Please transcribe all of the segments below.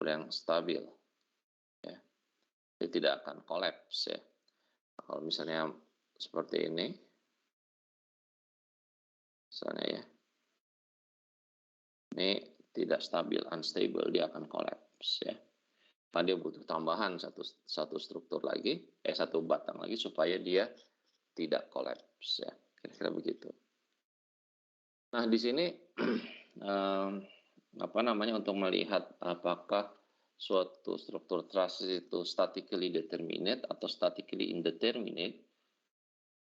yang stabil, ya. Dia tidak akan kolaps, ya. Kalau misalnya seperti ini, misalnya ya, ini tidak stabil, unstable, dia akan kolaps, ya. Nah, dia butuh tambahan satu struktur lagi, satu batang lagi supaya dia tidak kolaps, ya. Kira-kira begitu. Nah, di sini untuk melihat apakah suatu struktur trust itu statically determinate atau statically indeterminate,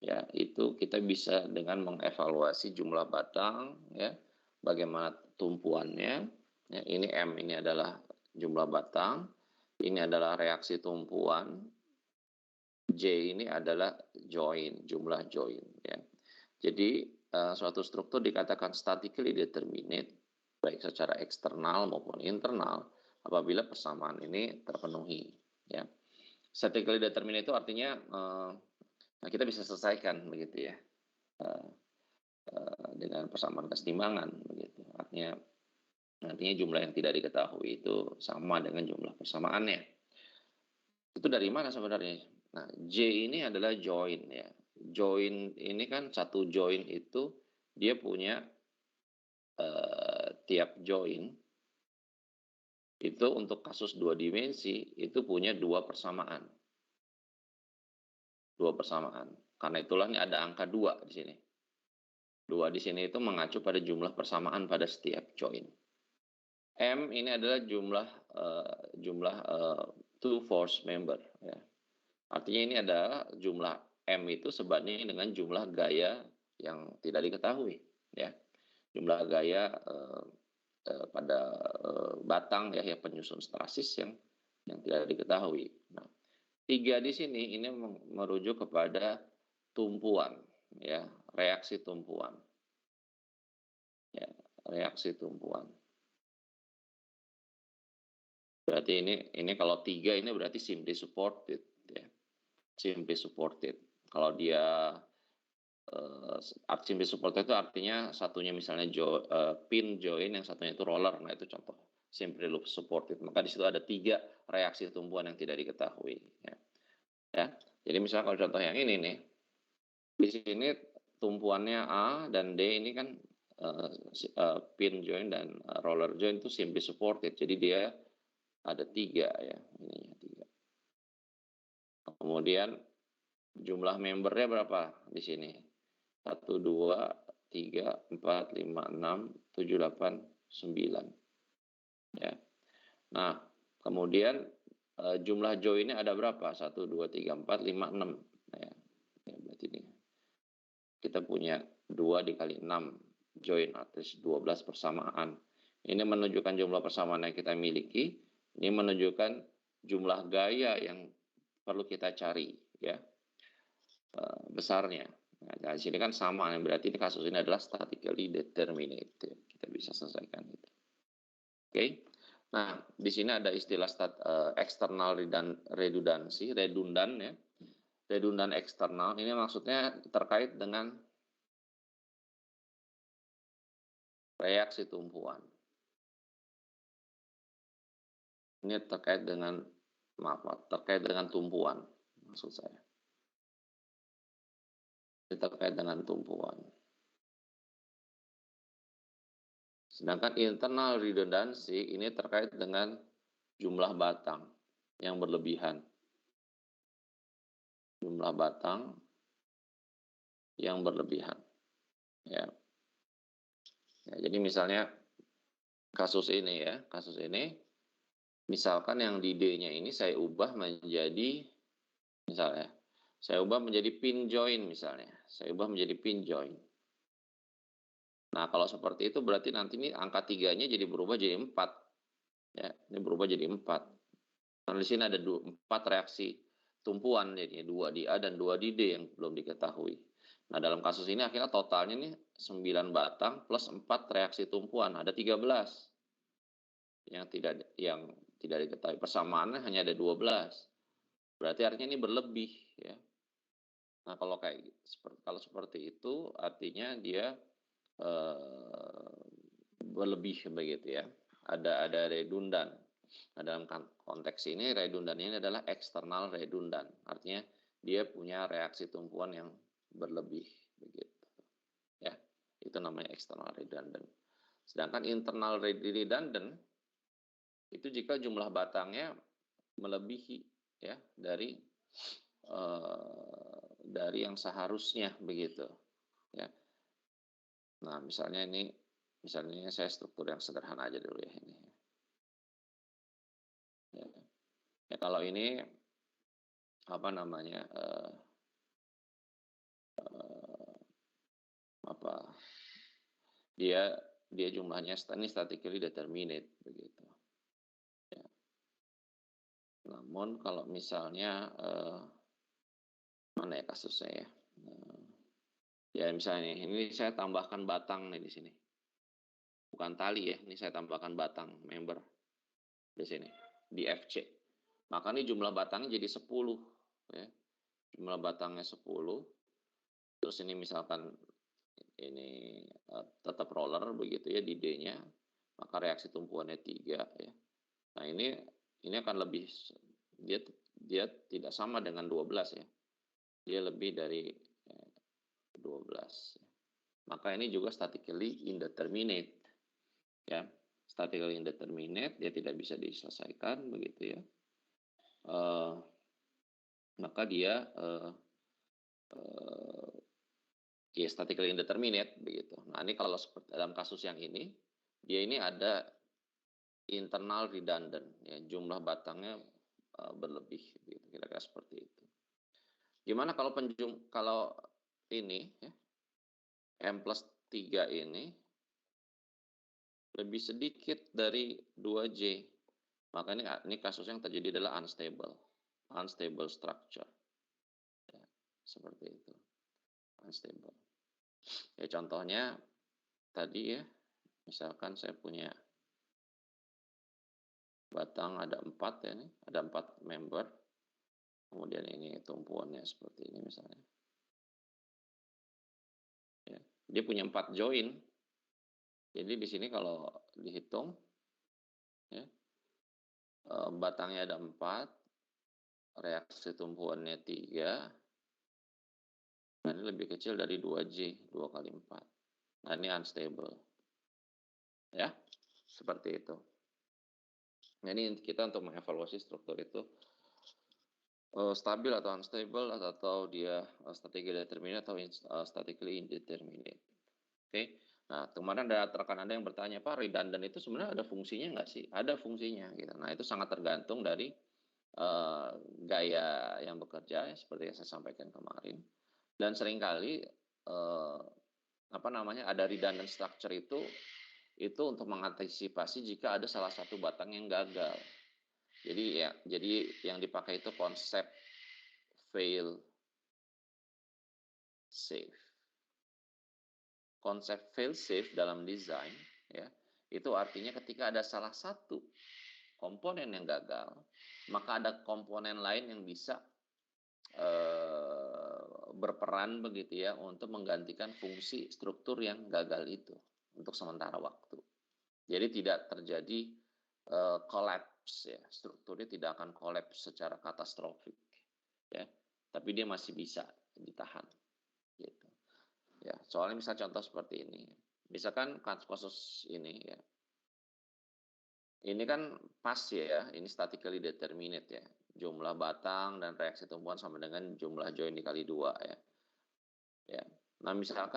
ya, itu kita bisa dengan mengevaluasi jumlah batang, ya, bagaimana tumpuannya. Ya, ini M, ini adalah jumlah batang, ini adalah reaksi tumpuan, J ini adalah jumlah join, ya. Jadi suatu struktur dikatakan statically determinate baik secara eksternal maupun internal apabila persamaan ini terpenuhi, ya. Statically determinate itu artinya kita bisa selesaikan begitu, ya, dengan persamaan kesetimbangan begitu. Artinya jumlah yang tidak diketahui itu sama dengan jumlah persamaannya. Itu dari mana sebenarnya? Nah, J ini adalah join, ya. Join ini kan satu join itu dia punya tiap join itu untuk kasus dua dimensi itu punya dua persamaan. Karena itulah ini ada angka 2 di sini. 2 di sini itu mengacu pada jumlah persamaan pada setiap join. M ini adalah jumlah two force member, ya. Artinya ini adalah jumlah M itu sebanding dengan jumlah gaya yang tidak diketahui, ya. Jumlah gaya pada batang, ya, penyusun strasis yang tidak diketahui. Nah, 3 di sini ini merujuk kepada tumpuan, ya, reaksi tumpuan. Ya, reaksi tumpuan. Berarti ini kalau 3 ini berarti simply supported, ya. Simply supported. Kalau dia simply supported itu artinya satunya misalnya pin join, yang satunya itu roller. Nah, itu contoh simply supported. Maka di situ ada 3 reaksi tumpuan yang tidak diketahui, ya. Ya. Jadi misalnya kalau contoh yang ini nih, di sini tumpuannya A dan D ini kan pin join dan roller join itu simply supported. Jadi dia ada 3, ya, ininya 3. Kemudian jumlah membernya berapa di sini? 1, 2, 3, 4, 5, 6, 7, 8, 9. Ya. Nah, kemudian jumlah joinnya ada berapa? 1, 2, 3, 4, 5, 6. Ya, berarti ini kita punya 2 dikali 6 join, artinya 12 persamaan. Ini menunjukkan jumlah persamaan yang kita miliki. Ini menunjukkan jumlah gaya yang perlu kita cari, ya, besarnya. Nah, di sini kan sama, berarti ini kasus ini adalah statically determinate. Kita bisa selesaikan itu. Oke. Nah, di sini ada istilah external redundancy, redundan, ya. Redundan eksternal ini maksudnya terkait dengan reaksi tumpuan. Ini terkait dengan tumpuan, maksud saya. Ini terkait dengan tumpuan. Sedangkan internal redundancy ini terkait dengan jumlah batang yang berlebihan. Jumlah batang yang berlebihan. Ya. Ya, jadi misalnya kasus ini, ya, misalkan yang di D-nya ini saya ubah menjadi, misalnya, saya ubah menjadi pin join misalnya. Saya ubah menjadi pin join. Nah, kalau seperti itu berarti nanti ini angka 3-nya jadi berubah jadi 4. Ya, ini berubah jadi 4. Karena di sini ada 4 reaksi tumpuan, jadi 2 di A dan 2 di D yang belum diketahui. Nah, dalam kasus ini akhirnya totalnya nih 9 batang plus 4 reaksi tumpuan, ada 13. Yang tidak diketahui. Persamaannya hanya ada 12. Berarti artinya ini berlebih, ya. Nah, kalau seperti itu artinya dia berlebih begitu, ya. Ada redundan. Nah, dalam konteks ini redundan ini adalah eksternal redundan. Artinya dia punya reaksi tumpuan yang berlebih begitu. Ya, itu namanya eksternal redundant. Sedangkan internal redundant itu jika jumlah batangnya melebihi ya dari yang seharusnya begitu. Ya. Nah, misalnya saya struktur yang sederhana aja dulu ya ini. Ya, kalau ini apa namanya dia jumlahnya ini statically determinate begitu. Ya. Namun kalau misalnya mana ya kasusnya ya? Ya misalnya ini saya tambahkan batang nih di sini. Bukan tali ya, ini saya tambahkan batang member di sini di FC. Maka ini jumlah batangnya jadi 10 ya. Jumlah batangnya 10. Terus ini misalkan ini tetap roller begitu ya di D-nya, maka reaksi tumpuannya 3 ya. Nah, ini akan lebih dia tidak sama dengan 12 ya. Dia lebih dari 12. Maka ini juga statically indeterminate. Ya, statically indeterminate, dia tidak bisa diselesaikan begitu ya. Maka dia ya statically indeterminate begitu. Nah, ini kalau seperti dalam kasus yang ini, dia ini ada internal redundant ya, jumlah batangnya berlebih gitu, kira-kira seperti itu. Gimana kalau ini ya, M+3 ini lebih sedikit dari 2J. Maka ini kasus yang terjadi adalah unstable structure. Ya, seperti itu. Unstable. Ya contohnya tadi ya, misalkan saya punya batang ada 4 ya nih, ada 4 member. Kemudian ini tumpuannya seperti ini misalnya. Ya, dia punya 4 join. Jadi di sini kalau dihitung ya, batangnya ada 4, reaksi tumpuannya 3. Nah, ini lebih kecil dari 2J, 2 kali 4. Nah, ini unstable. Ya, seperti itu. Nah, ini kita untuk mengevaluasi struktur itu stabil atau unstable atau dia statically determinate atau statically indeterminate. Oke. Nah, kemarin ada rekan Anda yang bertanya, Pak, redundant itu sebenarnya ada fungsinya nggak sih? Ada fungsinya. Gitu. Nah, itu sangat tergantung dari gaya yang bekerja, ya, seperti yang saya sampaikan kemarin. Dan seringkali ada redundant structure itu untuk mengantisipasi jika ada salah satu batang yang gagal. Jadi yang dipakai itu konsep fail safe. Konsep fail safe dalam desain ya, itu artinya ketika ada salah satu komponen yang gagal, maka ada komponen lain yang bisa berperan begitu ya untuk menggantikan fungsi struktur yang gagal itu untuk sementara waktu. Jadi tidak terjadi collapse ya, strukturnya tidak akan collapse secara katastrofik ya, tapi dia masih bisa ditahan gitu. Ya, soalnya misal contoh seperti ini. Misalkan kasus ini ya. Ini kan pas ya, ini statically determinate ya. Jumlah batang dan reaksi tumpuan sama dengan jumlah join dikali 2 ya. Ya. Nah, misal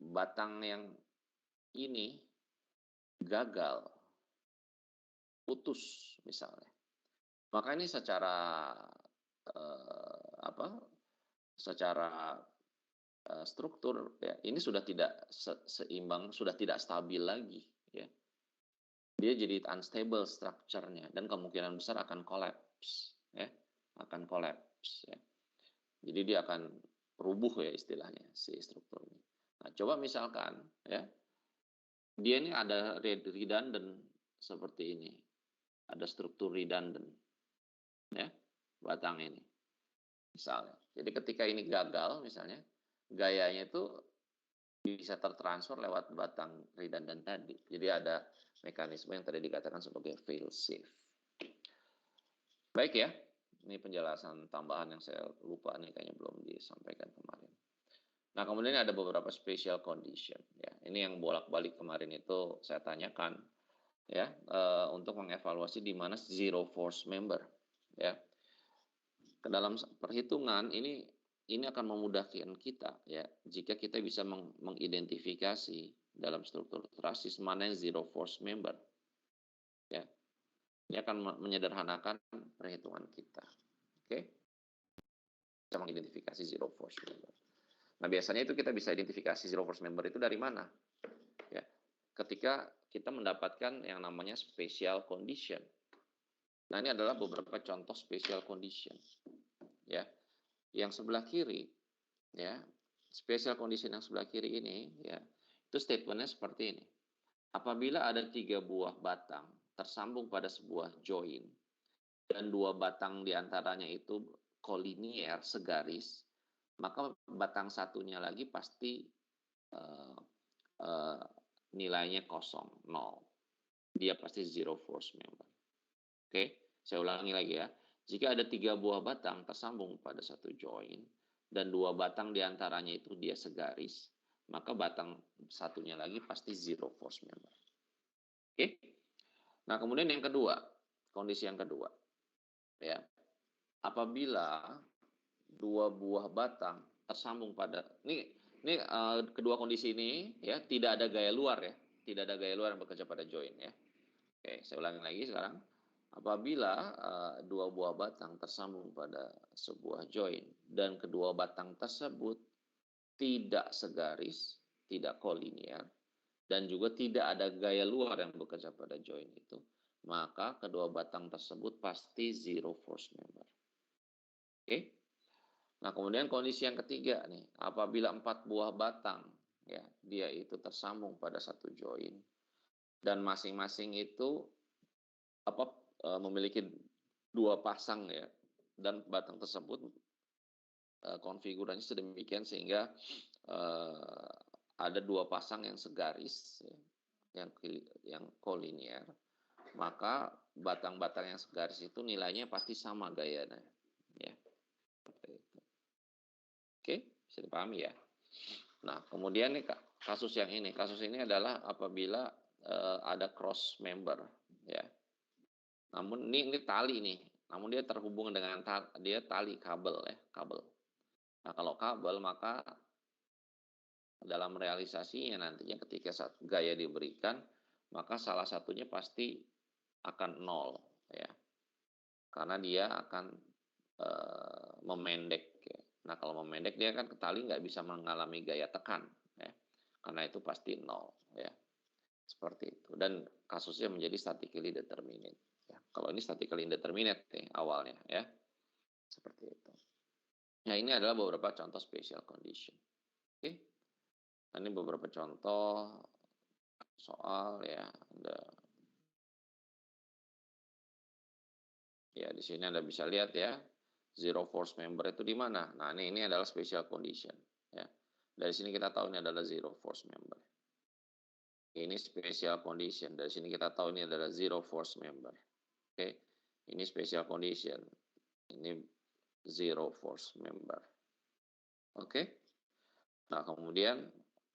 batang yang ini gagal, putus misalnya. Maka ini secara struktur ya, ini sudah tidak seimbang, sudah tidak stabil lagi ya. Dia jadi unstable structure-nya dan kemungkinan besar akan collapse ya, ya. Jadi dia akan rubuh ya istilahnya si strukturnya. Nah, coba misalkan ya, dia ini ada redundant seperti ini. Ada struktur redundant ya, batang ini. Misalnya. Jadi ketika ini gagal misalnya, gayanya itu bisa tertransfer lewat batang redundant tadi. Jadi ada mekanisme yang tadi dikatakan sebagai fail safe. Baik ya, ini penjelasan tambahan yang saya lupa nih, kayaknya belum disampaikan kemarin. Nah, kemudian ada beberapa special condition. Ya, ini yang bolak-balik kemarin itu saya tanyakan ya, untuk mengevaluasi di mana zero force member. Ya, ke dalam perhitungan ini akan memudahkan kita ya jika kita bisa mengidentifikasi dalam struktur trasis mana yang zero force member ya. Ini akan menyederhanakan perhitungan kita. Oke. Bisa mengidentifikasi zero force member. Nah, biasanya itu kita bisa identifikasi zero force member itu dari mana? Ya. Ketika kita mendapatkan yang namanya special condition. Nah, ini adalah beberapa contoh special condition. Ya. Yang sebelah kiri ya, special condition yang sebelah kiri ini ya, itu statementnya seperti ini. Apabila ada 3 buah batang tersambung pada sebuah join dan 2 batang diantaranya itu kolinier segaris, maka batang satunya lagi pasti nilainya kosong, 0. Dia pasti zero force member. Oke, saya ulangi lagi ya. Jika ada 3 buah batang tersambung pada satu join dan 2 batang diantaranya itu dia segaris, maka batang satunya lagi pasti zero force member. Oke. Nah, kemudian yang kedua, kondisi yang kedua. Ya. Apabila 2 buah batang tersambung pada kedua kondisi ini ya, tidak ada gaya luar ya. Tidak ada gaya luar yang bekerja pada join ya. Oke, saya ulangi lagi sekarang. Apabila 2 buah batang tersambung pada sebuah join dan kedua batang tersebut tidak segaris, tidak kolinier, dan juga tidak ada gaya luar yang bekerja pada join itu, maka kedua batang tersebut pasti zero force member. Oke. Nah, kemudian kondisi yang ketiga nih, apabila 4 buah batang ya, dia itu tersambung pada satu join dan masing-masing itu memiliki 2 pasang ya, dan batang tersebut konfigurasinya sedemikian sehingga ada 2 pasang yang segaris ya, yang kolinier, maka batang-batang yang segaris itu nilainya pasti sama gayanya ya. Seperti itu. Oke, bisa dipahami ya. Nah, kemudian nih kasus ini adalah apabila ada cross member ya. Namun ini tali nih, namun dia terhubung dengan tali kabel ya, kabel. Nah, kalau kabel maka dalam realisasinya nantinya ketika gaya diberikan, maka salah satunya pasti akan 0 ya. Karena dia akan memendek ya. Nah, kalau memendek dia kan tali nggak bisa mengalami gaya tekan ya. Karena itu pasti 0 ya. Seperti itu. Dan kasusnya menjadi statically determinate. Ya, kalau ini statically indeterminate nih awalnya ya. Seperti itu. Nah, ini adalah beberapa contoh special condition. Oke. Nah, ini beberapa contoh soal ya. Ya, di sini Anda bisa lihat ya. Zero force member itu di mana? Nah, ini adalah special condition ya. Dari sini kita tahu ini adalah zero force member. Ini special condition. Dari sini kita tahu ini adalah zero force member. Oke. Ini special condition. Ini zero force member. Oke. Nah, kemudian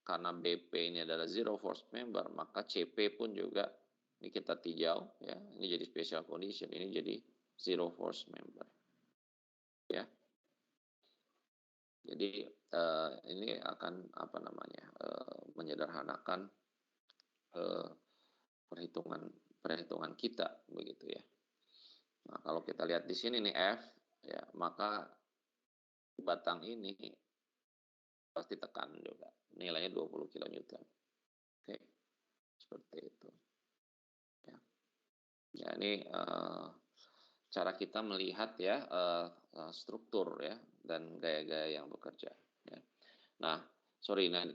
karena BP ini adalah zero force member, maka CP pun juga ini kita tinjau ya. Ini jadi special condition, ini jadi zero force member. Ya. Jadi ini akan menyederhanakan perhitungan kita begitu ya. Nah, kalau kita lihat di sini nih F ya, maka batang ini pasti tekan juga. Nilainya 20 kN. Oke. Seperti itu. Ya. Ya, ini cara kita melihat ya struktur ya dan gaya-gaya yang bekerja ya. Nah,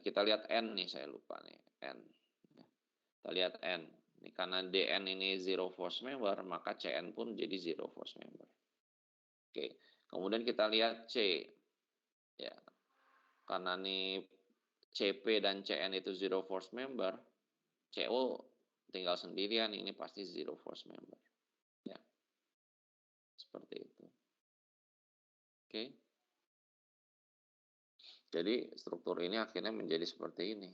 kita lihat N nih, saya lupa nih, N. Ya. Kita lihat N. Ini karena DN ini zero force member, maka CN pun jadi zero force member. Oke. Kemudian kita lihat C. Ya. Karena nih CP dan CN itu zero force member, CO tinggal sendirian, ini pasti zero force member. Ya, seperti itu. Oke. Jadi struktur ini akhirnya menjadi seperti ini.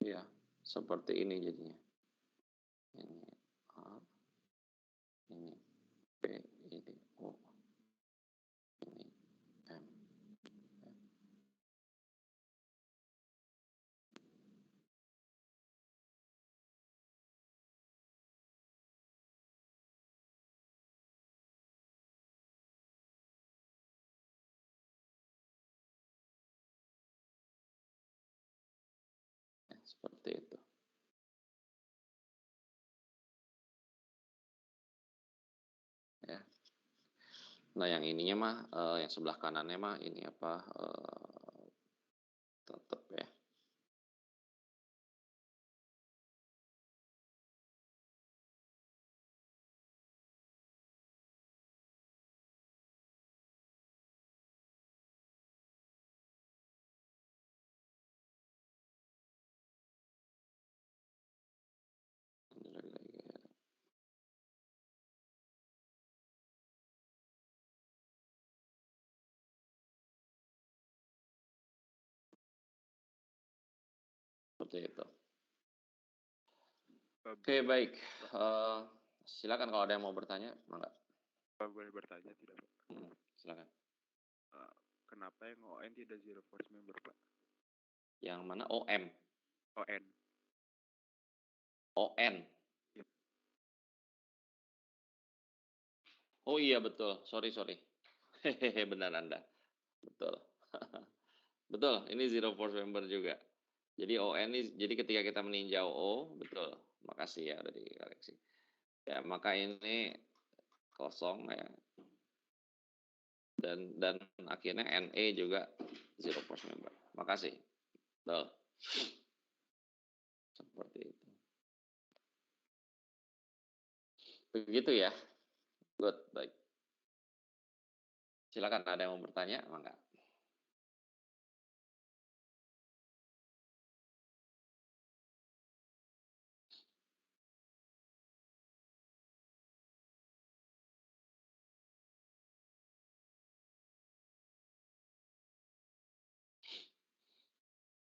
Ya, seperti ini jadinya. Ini A, ini P, ini O, ini M. Ya, seperti itu. Ya. Nah, yang ininya mah, yang sebelah kanannya mah ini apa, tetap ya. Seperti itu. Oke, baik. Silakan kalau ada yang mau bertanya, mangga. Pak, boleh bertanya tidak, Pak? Silakan. Kenapa yang ON tidak zero force member, Pak? Yang mana? OM? ON. ON? Ya. Oh iya, betul. Sorry. Hehehe, benar Anda. Betul. Betul, ini zero force member juga. Jadi ON ini, jadi ketika kita meninjau O, betul. Makasih ya udah dikoreksi. Ya, maka ini kosong ya. Dan akhirnya NE juga zero force member. Makasih. Betul. Seperti itu. Begitu ya. Good, baik. Silakan ada yang mau bertanya, mangga.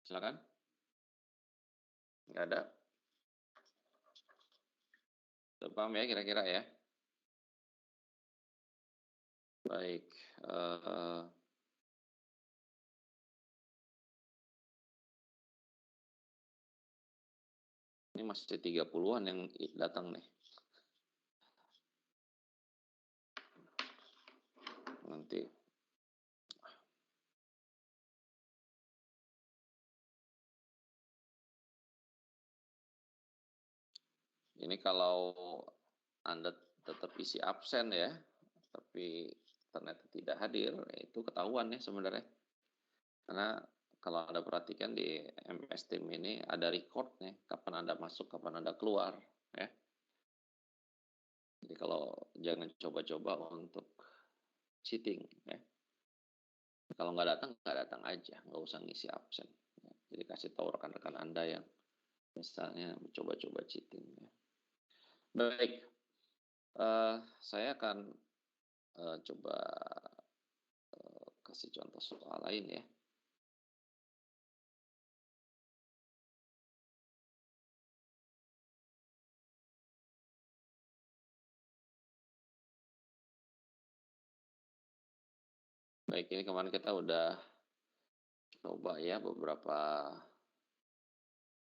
Silakan. Nggak ada. Sudah paham ya kira-kira ya? Baik. Ini masih 30-an yang datang nih. Nanti. Ini kalau Anda tetap isi absen ya, tapi ternyata tidak hadir, itu ketahuan ya sebenarnya. Karena kalau Anda perhatikan di MS Team ini ada recordnya, kapan Anda masuk, kapan Anda keluar. Ya. Jadi kalau jangan coba-coba untuk cheating. Ya. Kalau nggak datang aja, nggak usah ngisi absen. Ya. Jadi kasih tahu rekan-rekan Anda yang misalnya mencoba-coba cheating. Ya. Baik, saya akan coba kasih contoh soal lain ya. Baik, ini kemarin kita udah coba ya beberapa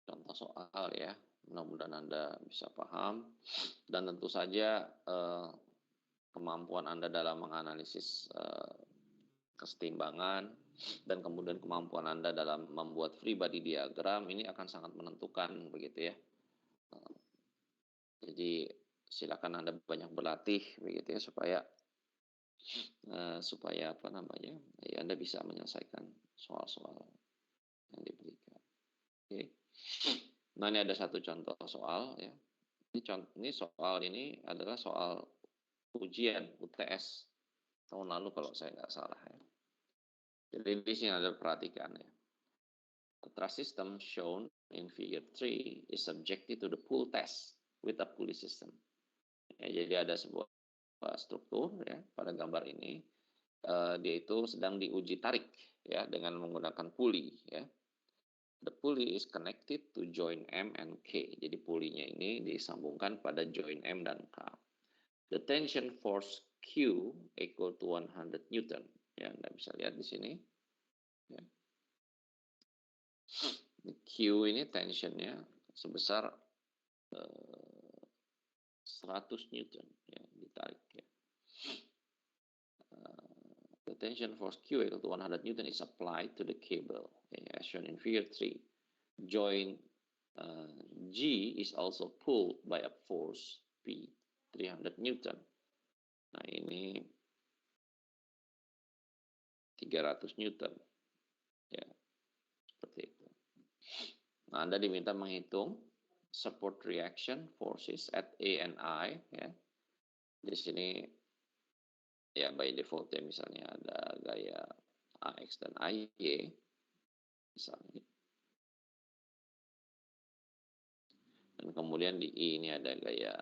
contoh soal ya. Mudah-mudahan Anda bisa paham. Dan tentu saja kemampuan Anda dalam menganalisis kesetimbangan dan kemudian kemampuan Anda dalam membuat free body diagram ini akan sangat menentukan begitu ya. Jadi silakan Anda banyak berlatih begitu ya supaya apa namanya? Ya, Anda bisa menyelesaikan soal-soal yang diberikan. Oke. Nah, ini ada satu contoh soal ya. Ini soal ini adalah soal ujian UTS tahun lalu kalau saya nggak salah ya. Jadi di sini ada perhatikan ya. The trust system shown in figure 3 is subjected to the pull test with a pulley system. Ya, jadi ada sebuah struktur ya pada gambar ini. Dia itu sedang diuji tarik ya dengan menggunakan pulley ya. The pulley is connected to joint M and K. Jadi pulley-nya ini disambungkan pada joint M dan K. The tension force Q equal to 100 Newton. Ya, Anda bisa lihat di sini. Ya. Q ini tensionnya sebesar 100 Newton ya, ditarik ya. The tension force Q equal to 100 Newton is applied to the cable as shown in figure 3. Joint G is also pulled by a force P 300 Newton. Nah, ini 300 Newton. Ya, seperti itu. Nah, Anda diminta menghitung support reaction forces at A and I ya. Di sini ya by default ya misalnya ada gaya AX dan AY misalnya. Dan kemudian di I ini ada gaya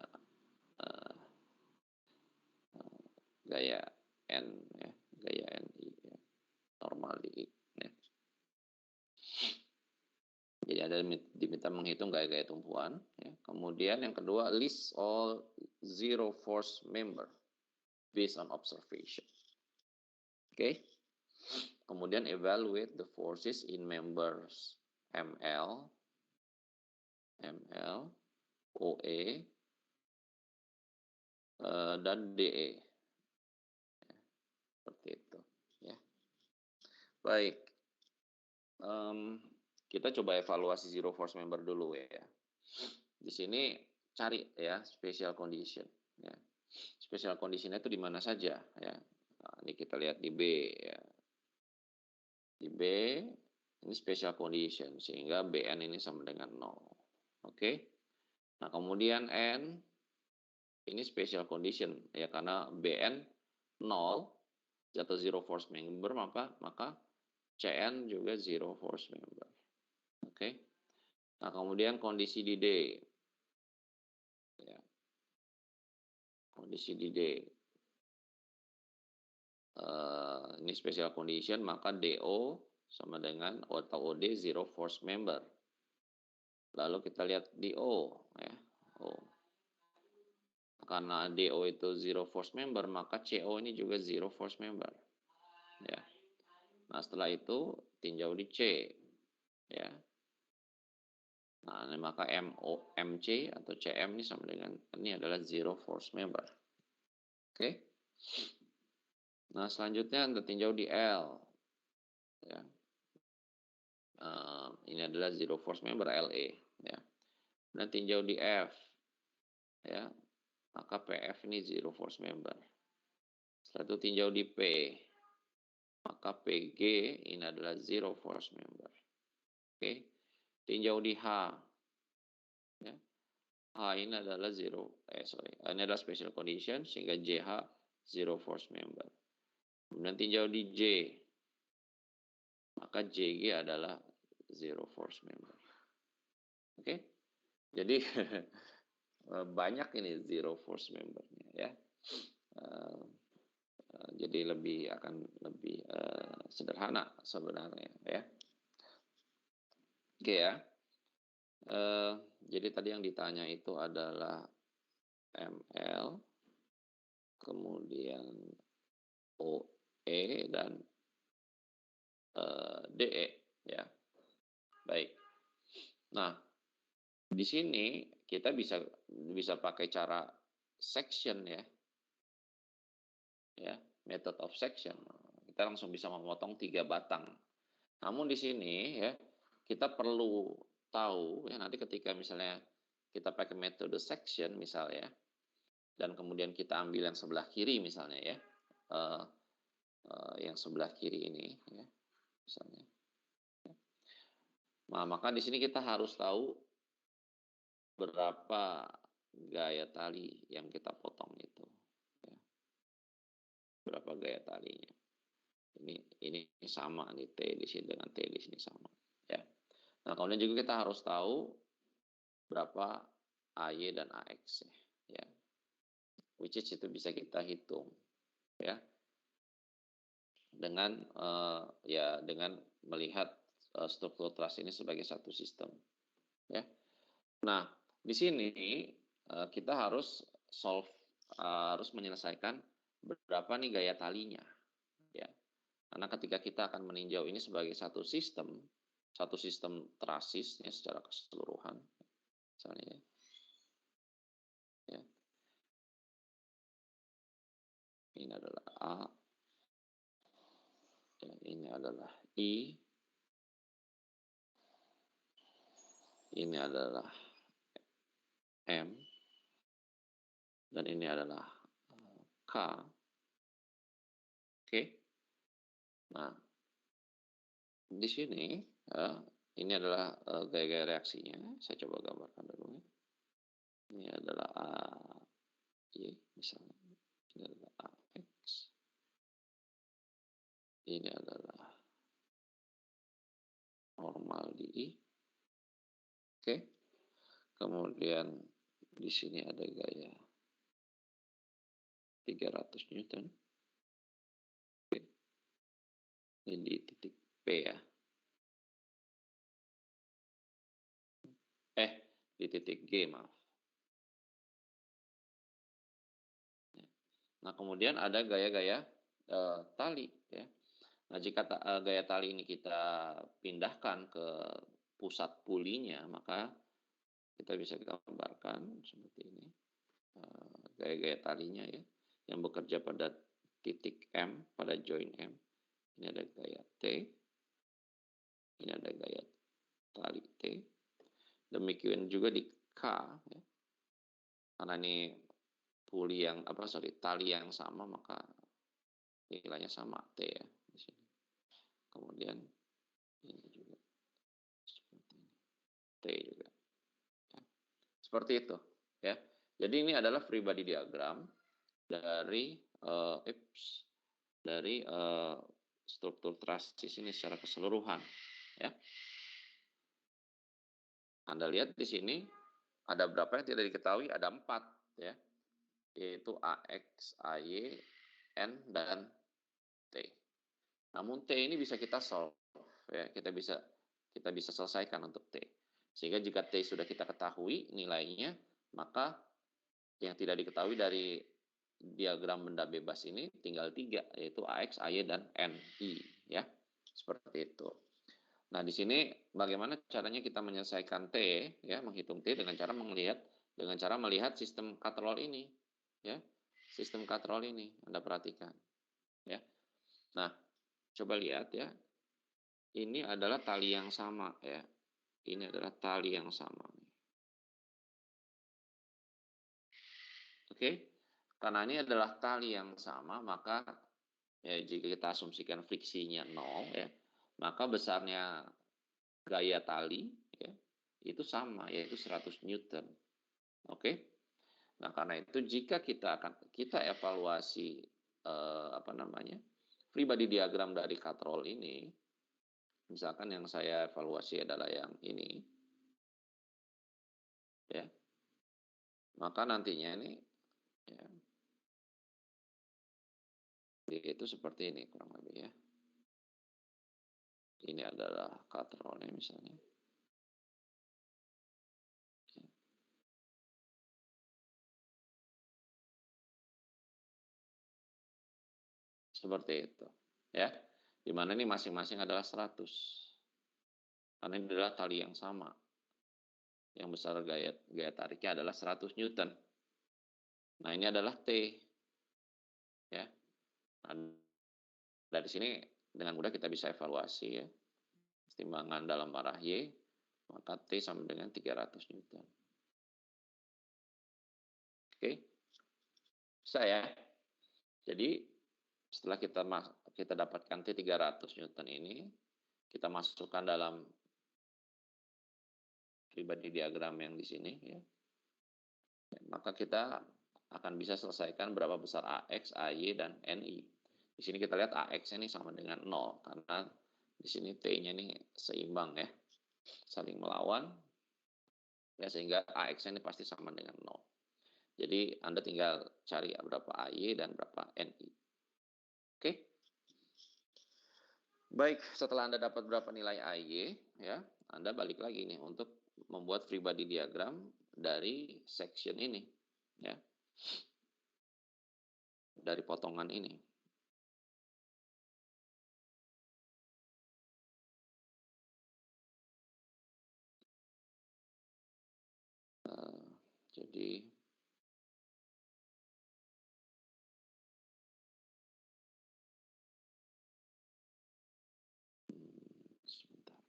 N ya, gaya NI ya. Normal di I ya. Jadi ada diminta menghitung gaya-gaya tumpuan ya. Kemudian yang kedua, list all zero force member based on observation. Oke. Kemudian evaluate the forces in members ML, OE, dan DE. Seperti itu. Ya. Baik. Kita coba evaluasi zero force member dulu ya. Di sini cari ya special condition. Ya. Special conditionnya itu di mana saja ya. Nah, ini kita lihat di B ya. Di B ini special condition sehingga BN ini sama dengan 0. Oke. Nah, kemudian N ini special condition ya karena BN 0 atau zero force member maka CN juga zero force member. Oke. Nah, kemudian kondisi di D. Ya. Kondisi di D. Ini special condition maka DO sama dengan atau OD zero force member. Lalu kita lihat DO ya. Karena DO itu zero force member maka CO ini juga zero force member. Ya. Nah, setelah itu tinjau di C ya. Nah, maka MC atau CM ini sama dengan ini adalah zero force member. Oke. Nah, selanjutnya Anda tinjau di L. Ya. Ini adalah zero force member LE. Ya. Dan tinjau di F. Ya. Maka PF ini zero force member. Setelah itu tinjau di P. Maka PG ini adalah zero force member. Oke. Tinjau di H. Ya. H ini adalah ini adalah special condition sehingga JH zero force member. Kemudian tinjau di J. Maka JG adalah zero force member. Oke. Jadi banyak ini zero force membernya ya. Jadi akan lebih sederhana sebenarnya ya. Oke ya. Jadi tadi yang ditanya itu adalah ML, kemudian OE dan DE ya. Baik. Nah, di sini kita bisa pakai cara section ya. Ya, method of section. Kita langsung bisa memotong 3 batang. Namun di sini ya, kita perlu tahu ya nanti ketika misalnya kita pakai metode section misalnya, dan kemudian kita ambil yang sebelah kiri misalnya ya, yang sebelah kiri ini ya, misalnya. Nah, maka di sini kita harus tahu berapa gaya tali yang kita potong itu. Ya. Berapa gaya talinya. Ini sama nih, T di sini dengan T di sini sama. Ya. Nah, kemudian juga kita harus tahu berapa AY dan AX ya. Which is itu bisa kita hitung ya. Dengan dengan melihat struktur truss ini sebagai satu sistem ya. Nah, di sini kita harus harus menyelesaikan berapa nih gaya talinya ya. Karena ketika kita akan meninjau ini sebagai satu sistem trusses ya, secara keseluruhan misalnya ya. Ini adalah A, ya, ini adalah I, ini adalah M, dan ini adalah K. Oke. Nah, di sini ini adalah gaya-gaya reaksinya. Saya coba gambarkan dulu. Ini adalah A, Y misalnya. Ini adalah AX. Ini adalah normal di I. Oke. Kemudian di sini ada gaya 300 Newton. Oke. Ini di titik P ya. Di titik G, maaf. Nah, kemudian ada gaya-gaya tali ya. Nah, jika gaya tali ini kita pindahkan ke pusat pulinya, maka kita bisa gambarkan seperti ini. Gaya-gaya talinya ya, yang bekerja pada titik M, pada join M. Ini ada gaya T. Ini ada gaya tali T. Demikian juga di K ya. Karena ini tali yang sama, maka nilainya sama T ya di sini. Kemudian ini juga seperti ini. T juga. Ya. Seperti itu ya. Jadi ini adalah free body diagram dari struktur trusses ini secara keseluruhan ya. Anda lihat di sini ada berapa yang tidak diketahui? Ada 4 ya. Yaitu AX, AY, N, dan T. Namun T ini bisa kita solve ya, kita bisa selesaikan untuk T. Sehingga jika T sudah kita ketahui nilainya, maka yang tidak diketahui dari diagram benda bebas ini tinggal 3, yaitu AX, AY, dan NI ya. Seperti itu. Nah, di sini bagaimana caranya kita menyelesaikan T ya, menghitung T dengan cara melihat sistem katrol ini ya. Sistem katrol ini Anda perhatikan ya. Nah, coba lihat ya. Ini adalah tali yang sama ya. Ini adalah tali yang sama. Oke. Karena ini adalah tali yang sama, maka ya, jika kita asumsikan friksinya 0 ya, maka besarnya gaya tali ya, itu sama, yaitu 100 Newton. Oke. Nah, karena itu jika kita evaluasi free body diagram dari katrol ini, misalkan yang saya evaluasi adalah yang ini ya, maka nantinya ini ya, itu seperti ini kurang lebih ya. Ini adalah katrolnya misalnya. Seperti itu ya. Dimana ini masing-masing adalah 100. Karena ini adalah tali yang sama. Yang besar gaya tariknya adalah 100 Newton. Nah, ini adalah T. Ya. Nah, dari sini dengan mudah kita bisa evaluasi ya. Timbangan dalam arah Y, maka T sama dengan 300 Newton. Oke, bisa ya. Jadi setelah kita dapatkan T300 Newton ini, kita masukkan dalam pribadi diagram yang di sini ya. Maka kita akan bisa selesaikan berapa besar AX, AY, dan NI. Di sini kita lihat AX ini sama dengan 0 karena di sini T-nya ini seimbang ya, saling melawan ya, sehingga AX ini pasti sama dengan 0. Jadi Anda tinggal cari berapa AY dan berapa NI. Oke. Baik, setelah Anda dapat berapa nilai AY ya, Anda balik lagi nih untuk membuat free body diagram dari section ini ya. Dari potongan ini. Jadi sebentar.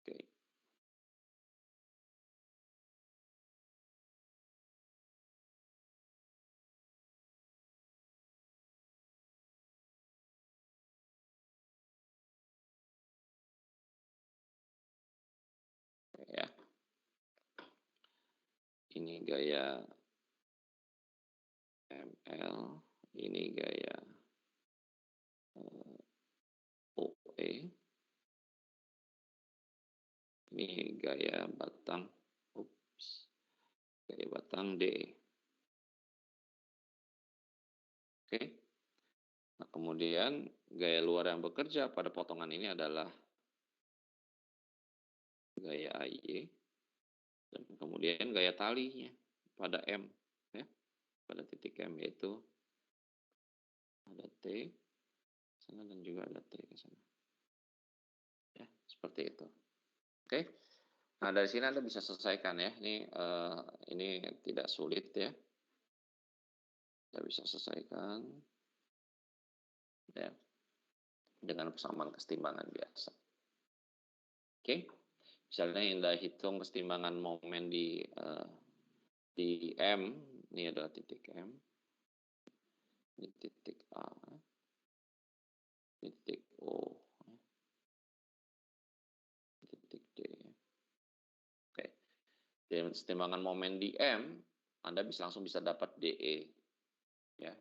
Oke. Ya. Ini gaya ML, ini gaya OE, ini gaya batang, gaya batang D. Oke. Nah, kemudian gaya luar yang bekerja pada potongan ini adalah gaya AY, dan kemudian gaya talinya pada M, ya, pada titik M, yaitu ada T sana dan juga ada T ke sana. Ya, seperti itu. Oke. Nah, dari sini Anda bisa selesaikan ya. Ini tidak sulit ya. Kita bisa selesaikan ya dengan persamaan kesetimbangan biasa. Oke. Misalnya Anda hitung kesetimbangan momen di M, ini adalah titik M. Ini titik A. Ini titik O. Titik D. Oke. Dengan kesetimbangan momen di M, Anda langsung bisa dapat DE. Ya.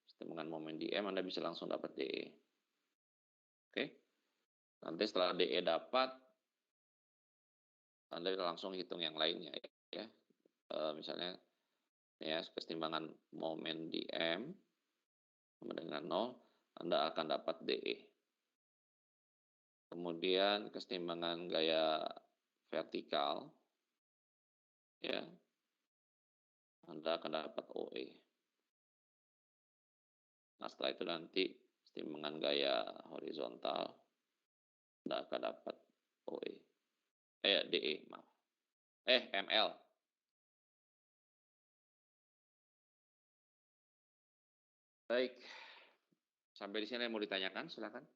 Kesetimbangan momen di M, Anda bisa langsung dapat DE. Oke. Nanti setelah DE dapat, Anda langsung hitung yang lainnya ya. Misalnya ya, kesetimbangan momen di M sama dengan 0, Anda akan dapat DE. Kemudian kesetimbangan gaya vertikal ya, Anda akan dapat OE. Nah, setelah itu nanti kesetimbangan gaya horizontal, Anda akan dapat OE. DE, maaf. ML. Baik. Sampai di sini yang mau ditanyakan, silakan.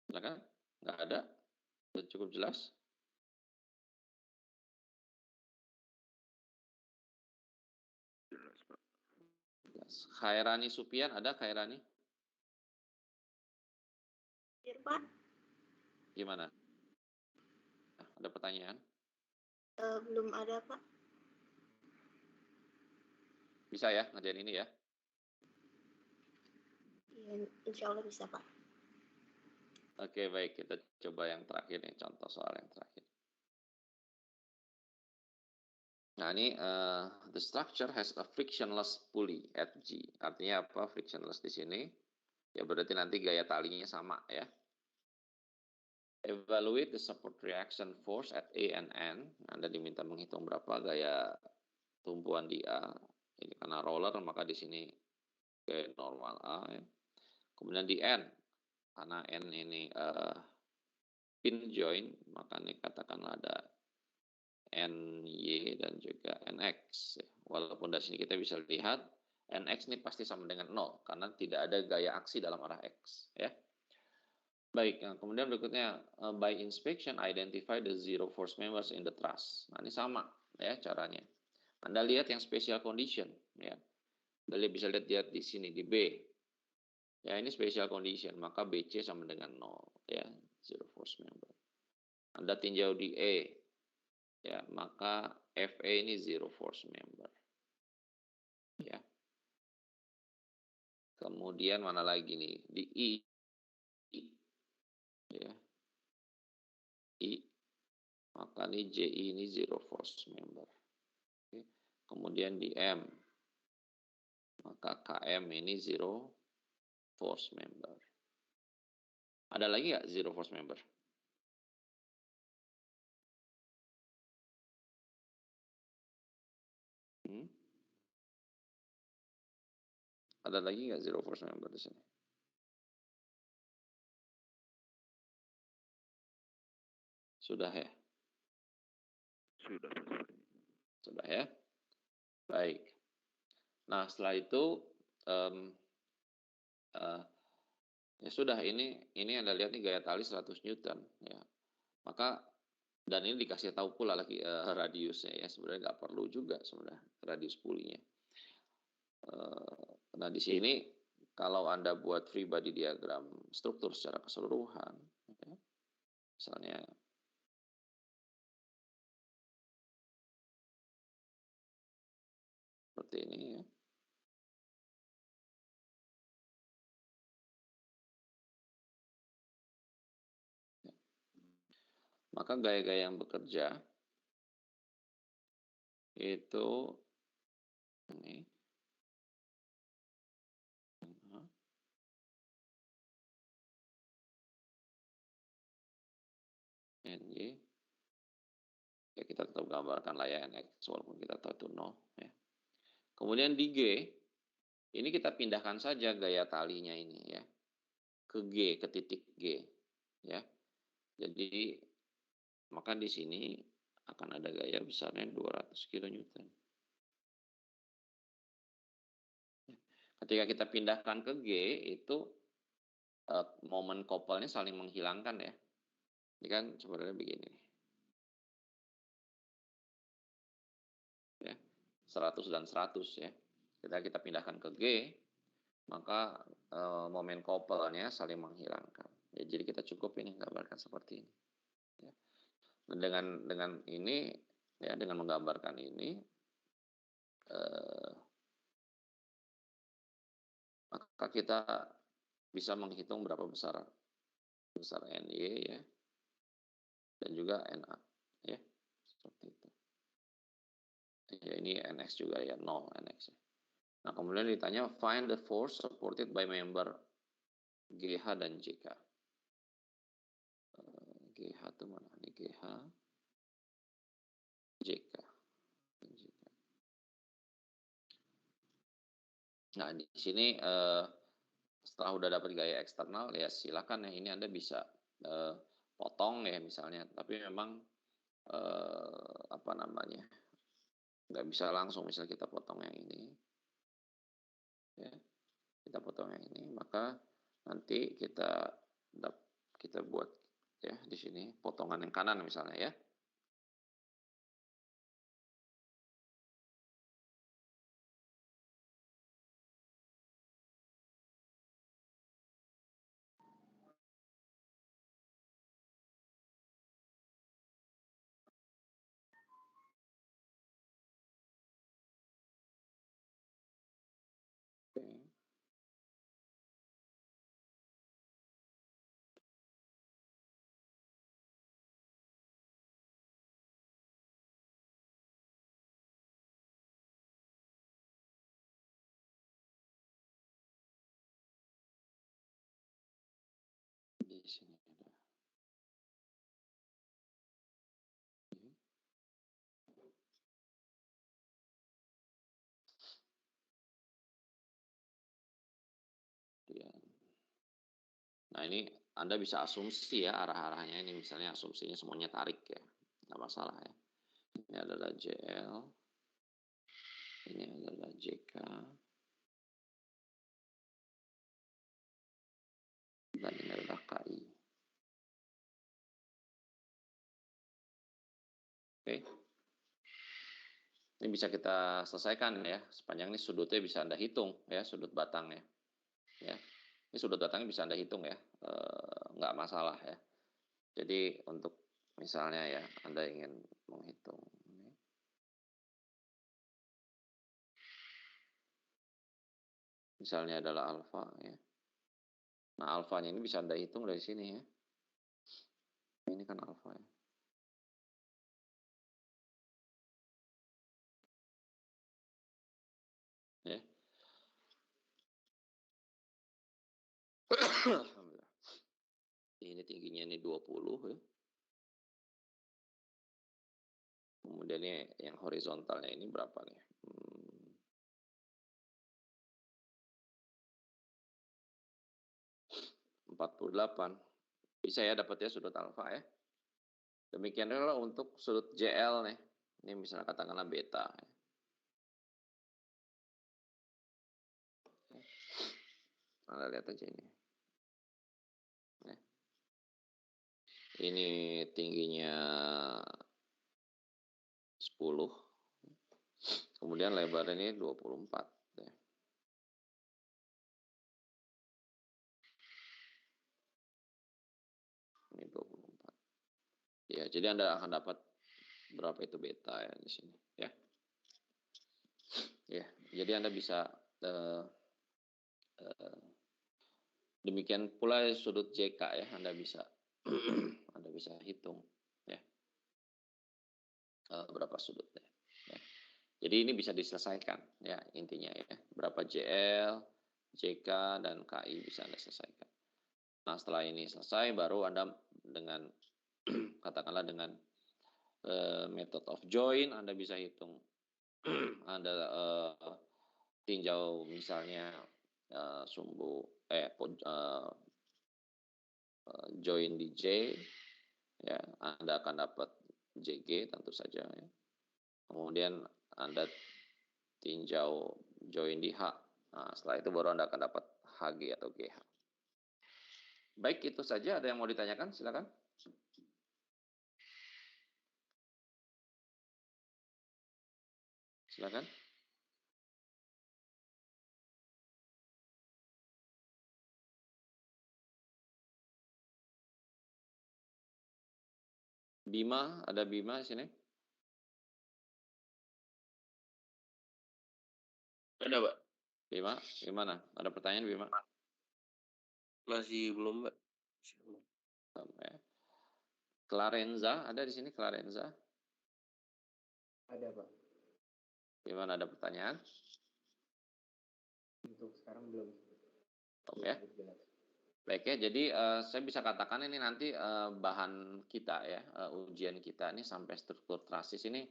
Silakan. Nggak ada? Sudah cukup jelas? Jelas, Pak. Khairani Supian, ada Khairani? Hadir, Pak. Gimana? Ada pertanyaan? Belum ada, Pak. Bisa ya ngerjain ini ya? Ya, insya Allah bisa, Pak. Oke, baik. Kita coba yang terakhir nih, contoh soal yang terakhir. Nah, ini the structure has a frictionless pulley at G. Artinya apa frictionless di sini? Ya berarti nanti gaya talinya sama ya. Evaluate the support reaction force at A and N. Anda diminta menghitung berapa gaya tumpuan di A. Ini karena roller maka di sini ke normal A ya. Kemudian di N, karena N ini pin join, maka ini katakanlah ada NY dan juga NX. Ya. Walaupun dari sini kita bisa lihat NX ini pasti sama dengan 0 karena tidak ada gaya aksi dalam arah X. Ya. Baik, nah kemudian berikutnya by inspection identify the zero force members in the truss. Nah ini sama ya caranya. Anda lihat yang special condition ya. Anda bisa lihat di sini di B. Ya ini special condition, maka BC sama dengan 0 ya, zero force member. Anda tinjau di E. Ya, maka FE ini zero force member. Ya. Kemudian mana lagi nih? Di I. Ya. I. Maka ini JI ini zero force member. Oke. Kemudian di M. Maka KM ini zero force member. Ada lagi nggak zero force member? Ada lagi nggak zero force member di sini? Sudah ya? Sudah ya? Baik. Nah setelah itu ya sudah ini Anda lihat nih gaya tali 100 Newton ya. Maka dan ini dikasih tahu pula lagi radiusnya ya, sebenarnya nggak perlu juga sebenarnya radius pulinya. Nah di sini kalau Anda buat free body diagram struktur secara keseluruhan, ya, misalnya seperti ini ya. Maka gaya-gaya yang bekerja itu ini NY ya kita tetap gambarkan lah ya NX walaupun kita tahu itu 0 ya. Kemudian di G ini kita pindahkan saja gaya talinya ini ya ke G, ke titik G ya. Jadi maka di sini akan ada gaya besarnya 200 kN. Ketika kita pindahkan ke G itu momen couple-nya saling menghilangkan ya. Ini kan sebenarnya begini. Ya, 100 dan 100 ya. Ketika kita pindahkan ke G, maka momen couple-nya saling menghilangkan. Ya, jadi kita cukup ini gambarkan seperti ini. Ya. Dan dengan ini ya dengan menggambarkan ini maka kita bisa menghitung berapa besar NY ya dan juga NA ya seperti itu. Ya ini NX juga ya 0 NX. Nah kemudian ditanya find the force supported by member GH dan JK. GH itu mana? Ini GH, JK. Nah di sini setelah udah dapat gaya eksternal ya silakan ya ini Anda bisa potong ya misalnya. Tapi memang apa namanya nggak bisa langsung misalnya kita potong yang ini. Ya, kita potong yang ini maka nanti kita buat ya di sini potongan yang kanan misalnya ya. Oke. Di sini ada. Nah, ini Anda bisa asumsi ya arah-arahnya ini, misalnya asumsinya semuanya tarik ya, nggak masalah ya. Ini adalah JL, ini adalah JK, dan ini adalah KI. Oke. Ini bisa kita selesaikan ya, sepanjang ini sudutnya bisa Anda hitung ya, sudut batangnya. Ya. Ini sudut batangnya bisa Anda hitung ya, nggak masalah ya. Jadi untuk misalnya ya, Anda ingin menghitung. Misalnya adalah alfa ya. Nah, alfanya ini bisa Anda hitung dari sini ya. Ini kan alfa ya. Ya. Alhamdulillah. Ini tingginya ini 20 ya. Kemudian ini yang horizontalnya ini berapa nih? 48. Bisa ya dapatnya sudut alfa ya. Demikian juga untuk sudut JL nih. Ini misalnya katakanlah beta. Anda lihat aja ini. Ini tingginya 10. Kemudian lebar ini 24. Ya. Ini 24. Ya, jadi Anda akan dapat berapa itu beta ya di sini. Ya. Ya, jadi Anda bisa demikian pula sudut JK ya, Anda bisa Anda bisa hitung ya berapa sudutnya. Ya. Jadi ini bisa diselesaikan ya intinya ya, berapa JL, JK dan KI bisa Anda selesaikan. Nah setelah ini selesai baru Anda dengan katakanlah dengan method of join Anda bisa hitung Anda tinjau misalnya sumbu join di J ya Anda akan dapat JG tentu saja ya. Kemudian Anda tinjau join di H. Nah, setelah itu baru Anda akan dapat HG atau GH. Baik, itu saja. Ada yang mau ditanyakan? Silakan. Silakan. Bima, ada Bima di sini? Ada, Pak. Bima, gimana? Ada pertanyaan, Bima? Masih belum, Pak. Ya. Clarenza, ada di sini Clarenza? Ada, Pak. Gimana, ada pertanyaan? Untuk sekarang belum. Oke. Baik ya, jadi saya bisa katakan ini nanti bahan kita ya, ujian kita ini sampai struktur trasis ini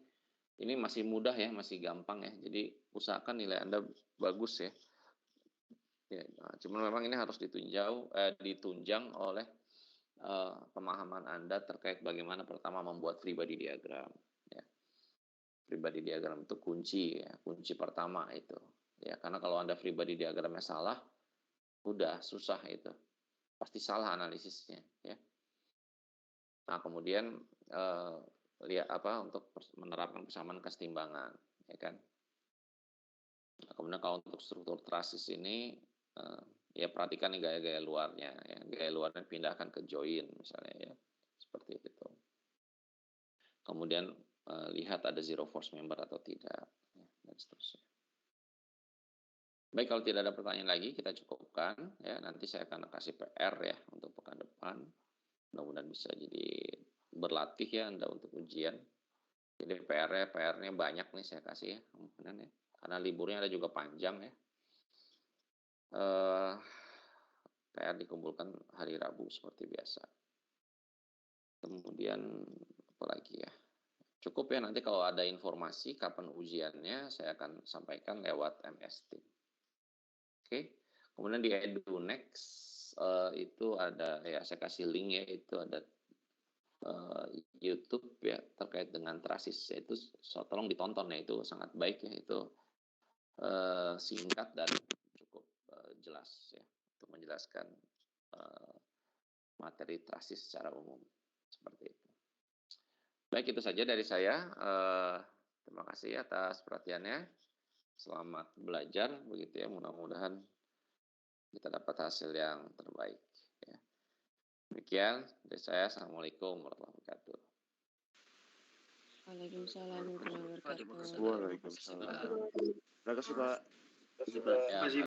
masih mudah ya, masih gampang ya. Jadi usahakan nilai Anda bagus ya. Ya, cuman memang ini harus ditunjang oleh pemahaman Anda terkait bagaimana pertama membuat free body diagram. Ya. Free body diagram itu kunci ya, kunci pertama itu. Ya, karena kalau Anda free body diagramnya salah, udah susah itu. Pasti salah analisisnya ya. Nah, kemudian lihat untuk menerapkan persamaan kesetimbangan ya kan. Nah, kemudian kalau untuk struktur trasis ini ya perhatikan nih gaya-gaya luarnya ya. Gaya luarnya pindahkan ke join misalnya ya. Seperti itu. Kemudian lihat ada zero force member atau tidak ya, dan seterusnya. Baik, kalau tidak ada pertanyaan lagi, kita cukupkan ya. Nanti saya akan kasih PR ya untuk pekan depan. Mudah-mudahan bisa jadi berlatih ya Anda untuk ujian. Jadi PR-nya banyak nih saya kasih ya, kemungkinan ya. Karena liburnya ada juga panjang ya. PR dikumpulkan hari Rabu seperti biasa. Kemudian apa lagi ya? Cukup ya, nanti kalau ada informasi kapan ujiannya saya akan sampaikan lewat MS Team. Oke, kemudian di EduNext itu ada ya saya kasih link ya, itu ada YouTube ya terkait dengan trasis, itu tolong ditonton ya, itu sangat baik ya, itu singkat dan cukup jelas ya untuk menjelaskan materi trasis secara umum seperti itu. Baik, itu saja dari saya. Terima kasih atas perhatiannya. Selamat belajar begitu ya, mudah-mudahan kita dapat hasil yang terbaik ya. Demikian dari saya. Assalamualaikum warahmatullahi wabarakatuh. Waalaikumsalam warahmatullahi wabarakatuh. Waalaikumsalam. Terima kasih, Pak. Ya,